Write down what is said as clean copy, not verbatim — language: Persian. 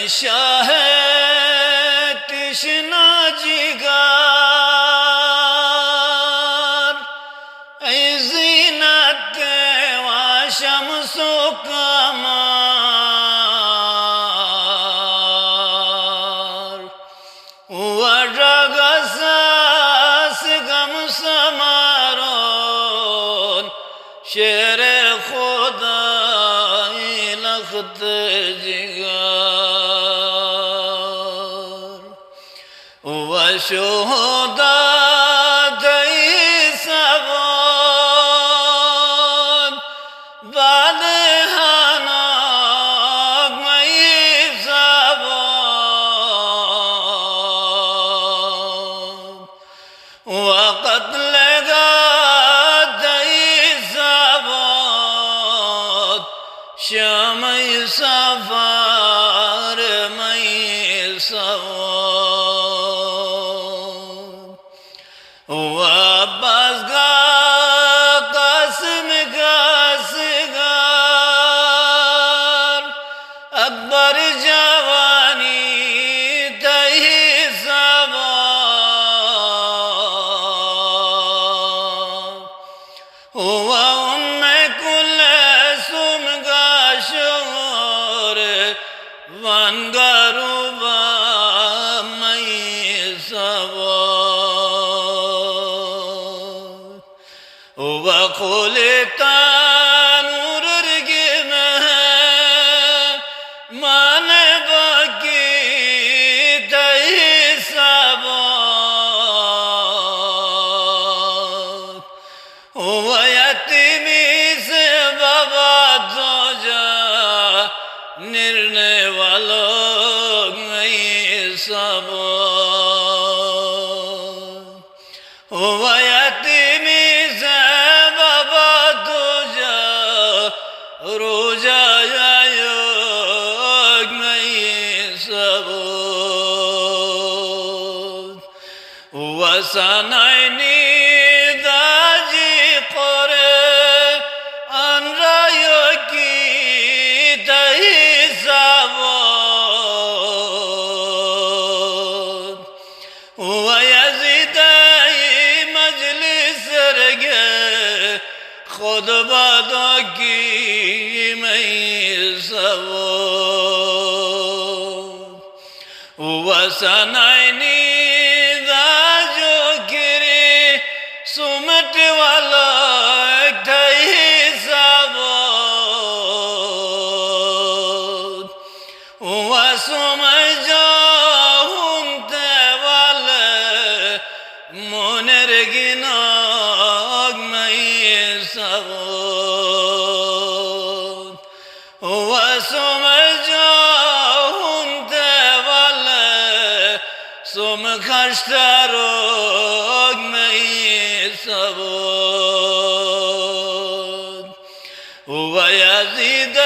شاه تشنا جگر ای زینت و شمس و قمر و رقص سگم سمران شعر خدای لخت جگر و شهدت ای سوان بعد هناک می زبان و قتل قد ای زبان شمی سفر می سوان و بزگاه قسم قصگر اکبر جوانی تهی زبان و ام کلثوم گشور وانگرو با می سوان و قلتا نور رگمه من باقی تهی سبان و یتیمی سے بابا دوجا نرنے والوں میں سبان و یتیمی سے بابا دوجا روجا یاگ میں سبان و سنائنی داجی قره آن رایوکی تهی سوان و یزیدی مجلس رگه خود بداکی می سوان و سنائنی سمت والا تهی زبان و سمت جاهم تواله منرگناک می سوان و سمت جاهم تواله سم خشتراک می سوان و یزید